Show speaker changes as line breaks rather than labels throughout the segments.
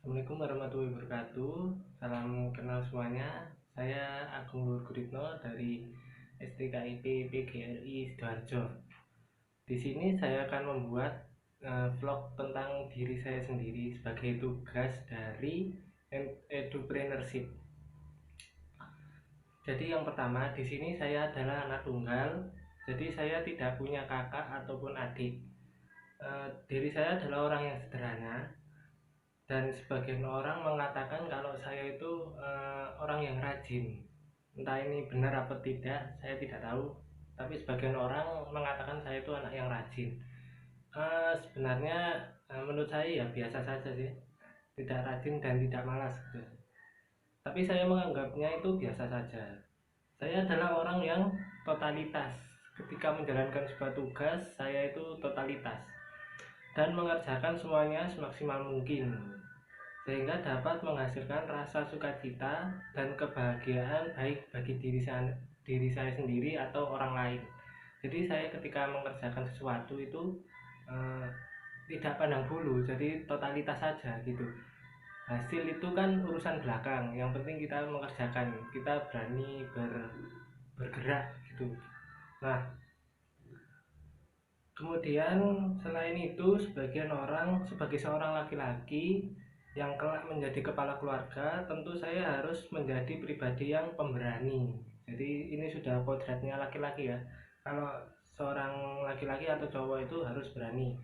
Assalamualaikum warahmatullahi wabarakatuh. Salam kenal semuanya. Saya Agung Nur Guritno dari STKIP PGRI Sidoarjo. Di sini saya akan membuat vlog tentang diri saya sendiri sebagai tugas dari Edupreneurship. Jadi yang pertama, di sini saya adalah anak tunggal. Jadi saya tidak punya kakak ataupun adik. Diri saya adalah orang yang sederhana, dan sebagian orang mengatakan kalau saya itu orang yang rajin. Entah ini benar apa tidak, saya tidak tahu, tapi sebagian orang mengatakan saya itu anak yang rajin. Sebenarnya menurut saya ya biasa saja sih, tidak rajin dan tidak malas gitu. Tapi saya menganggapnya itu biasa saja. Saya adalah orang yang totalitas. Ketika menjalankan sebuah tugas, saya itu totalitas dan mengerjakan semuanya semaksimal mungkin, sehingga dapat menghasilkan rasa sukacita dan kebahagiaan baik bagi diri saya sendiri atau orang lain. Jadi saya ketika mengerjakan sesuatu itu eh, tidak pandang bulu, jadi totalitas saja gitu. Hasil itu kan urusan belakang, yang penting kita mengerjakan, kita berani bergerak gitu. Nah, kemudian selain itu, sebagian orang sebagai seorang laki-laki yang kelak menjadi kepala keluarga, tentu saya harus menjadi pribadi yang pemberani. Jadi ini sudah kodratnya laki-laki ya. Kalau seorang laki-laki atau cowok itu harus berani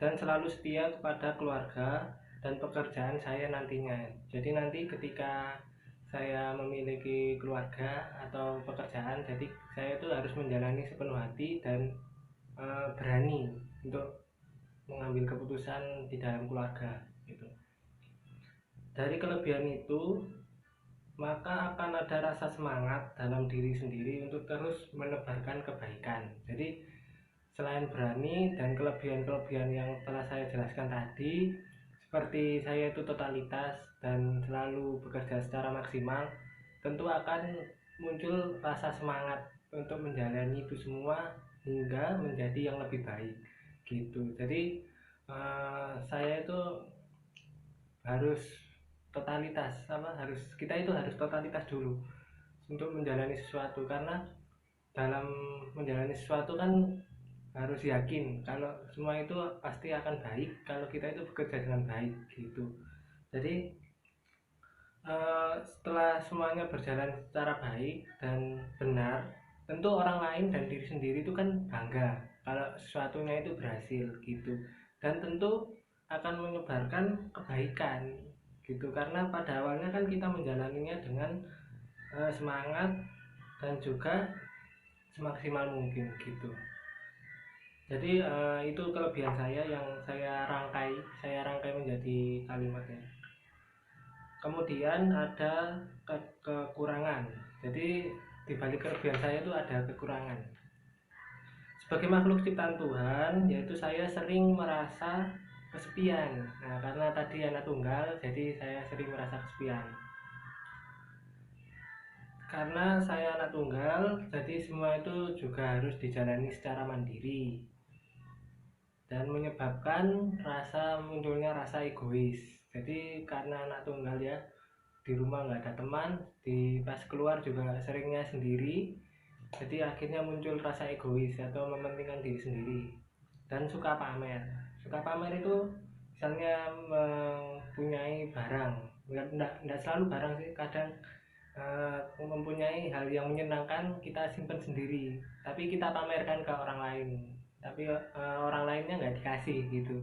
dan selalu setia kepada keluarga dan pekerjaan saya nantinya. Jadi nanti ketika saya memiliki keluarga atau pekerjaan, jadi saya itu harus menjalani sepenuh hati dan berani untuk mengambil keputusan di dalam keluarga gitu. Dari kelebihan itu, maka akan ada rasa semangat dalam diri sendiri untuk terus menebarkan kebaikan. Jadi selain berani dan kelebihan-kelebihan yang telah saya jelaskan tadi, seperti saya itu totalitas dan selalu bekerja secara maksimal, tentu akan muncul rasa semangat untuk menjalani itu semua hingga menjadi yang lebih baik gitu. Jadi saya itu harus totalitas, kita itu harus totalitas dulu untuk menjalani sesuatu, karena dalam menjalani sesuatu kan harus yakin kalau semua itu pasti akan baik kalau kita itu bekerja dengan baik gitu. Jadi setelah semuanya berjalan secara baik dan benar, tentu orang lain dan diri sendiri itu kan bangga kalau sesuatunya itu berhasil gitu, dan tentu akan menyebarkan kebaikan gitu, karena pada awalnya kan kita menjalaninya dengan semangat dan juga semaksimal mungkin gitu. Jadi itu kelebihan saya yang saya rangkai menjadi kalimatnya. Kemudian ada kekurangan. Jadi di balik kelebihan saya itu ada kekurangan. Sebagai makhluk ciptaan Tuhan, yaitu saya sering merasa kesepian. Nah, karena tadi anak tunggal, jadi saya sering merasa kesepian. Karena saya anak tunggal, jadi semua itu juga harus dijalani secara mandiri dan menyebabkan munculnya rasa egois. Jadi karena anak tunggal ya, di rumah nggak ada teman, pas keluar juga seringnya sendiri, jadi akhirnya muncul rasa egois atau mementingkan diri sendiri dan suka pamer. Suka pamer itu misalnya mempunyai barang, nggak selalu barang sih, kadang mempunyai hal yang menyenangkan kita simpan sendiri tapi kita pamerkan ke orang lain, tapi orang lainnya nggak dikasih gitu.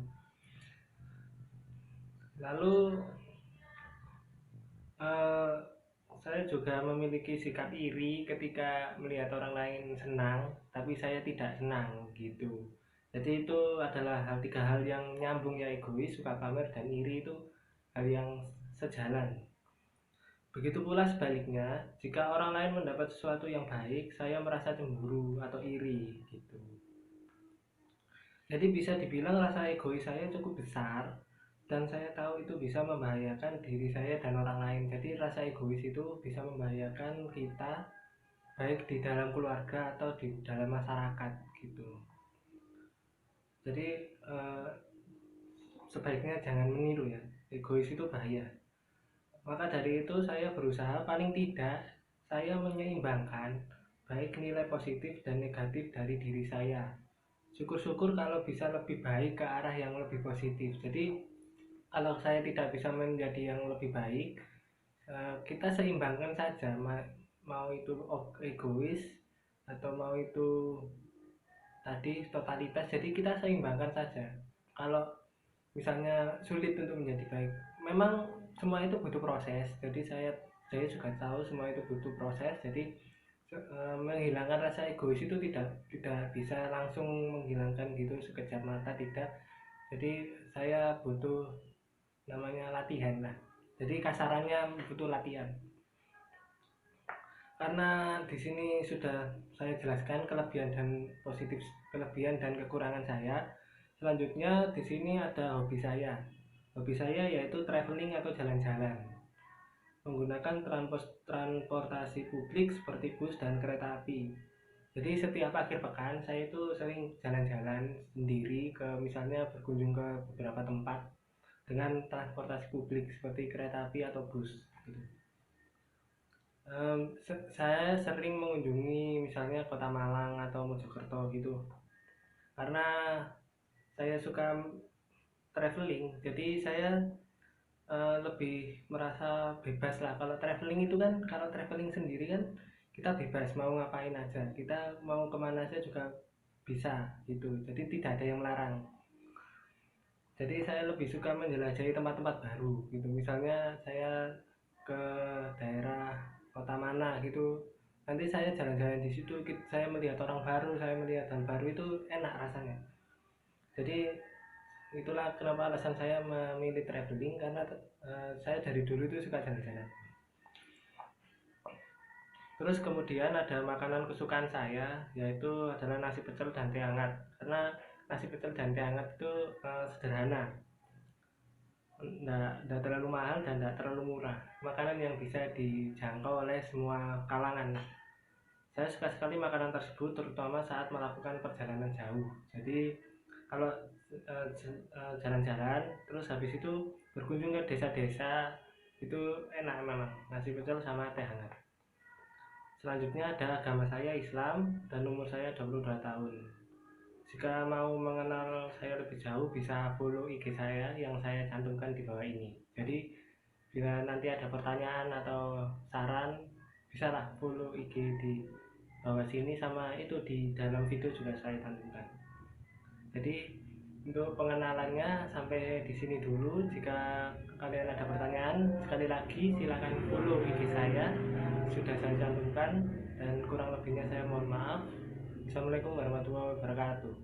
Lalu eh, saya juga memiliki sikap iri ketika melihat orang lain senang tapi saya tidak senang gitu. Jadi itu adalah tiga hal yang nyambung ya, egois, suka pamer, dan iri itu hal yang sejalan. Begitu pula sebaliknya, jika orang lain mendapat sesuatu yang baik, saya merasa cemburu atau iri gitu. Jadi bisa dibilang rasa egois saya cukup besar, dan saya tahu itu bisa membahayakan diri saya dan orang lain. Jadi rasa egois itu bisa membahayakan kita baik di dalam keluarga atau di dalam masyarakat gitu. Jadi sebaiknya jangan meniru ya, egois itu bahaya. Maka dari itu saya berusaha paling tidak saya menyeimbangkan baik nilai positif dan negatif dari diri saya. Syukur-syukur kalau bisa lebih baik ke arah yang lebih positif. Jadi kalau saya tidak bisa menjadi yang lebih baik, kita seimbangkan saja, mau itu egois atau mau itu tadi totalitas. Jadi kita seimbangkan saja. Kalau misalnya sulit untuk menjadi baik, memang semua itu butuh proses. Jadi saya juga tahu semua itu butuh proses. Jadi menghilangkan rasa egois itu tidak bisa langsung menghilangkan gitu sekejap mata, tidak. Jadi saya butuh namanya latihan lah. Jadi kasarannya butuh latihan. Karena di sini sudah saya jelaskan kelebihan dan kekurangan saya. Selanjutnya di sini ada hobi saya. Hobi saya yaitu traveling atau jalan-jalan menggunakan transportasi publik seperti bus dan kereta api. Jadi setiap akhir pekan saya itu sering jalan-jalan sendiri, ke misalnya berkunjung ke beberapa tempat dengan transportasi publik seperti kereta api atau bus gitu. Saya sering mengunjungi misalnya Kota Malang atau Mojokerto gitu, karena saya suka traveling. Jadi saya lebih merasa bebas lah. Kalau traveling itu kan, kalau traveling sendiri kan kita bebas mau ngapain aja, kita mau kemana aja juga bisa gitu. Jadi tidak ada yang melarang. Jadi saya lebih suka menjelajahi tempat-tempat baru gitu. Misalnya saya ke daerah kota mana gitu, nanti saya jalan-jalan di situ, saya melihat orang baru, saya melihat hal baru, itu enak rasanya. Jadi itulah kenapa alasan saya memilih traveling, karena saya dari dulu itu suka jalan-jalan. Terus kemudian ada makanan kesukaan saya, yaitu adalah nasi pecel dan teh hangat. Karena nasi pecel dan teh hangat itu sederhana, enggak terlalu mahal dan enggak terlalu murah. Makanan yang bisa dijangkau oleh semua kalangan. Saya suka sekali makanan tersebut, terutama saat melakukan perjalanan jauh. Jadi kalau jalan-jalan terus habis itu berkunjung ke desa-desa, itu enak memang, nasi pecel sama teh hangat. Selanjutnya ada agama saya Islam dan umur saya 22 tahun. Jika mau mengenal saya lebih jauh, bisa follow IG saya yang saya cantumkan di bawah ini. Jadi bila nanti ada pertanyaan atau saran, bisalah follow IG di bawah sini, sama itu di dalam video juga saya cantumkan. Jadi untuk pengenalannya sampai di sini dulu. Jika kalian ada pertanyaan, sekali lagi silahkan follow IG saya, sudah saya cantumkan, dan kurang lebihnya saya mohon maaf. Assalamualaikum warahmatullahi wabarakatuh.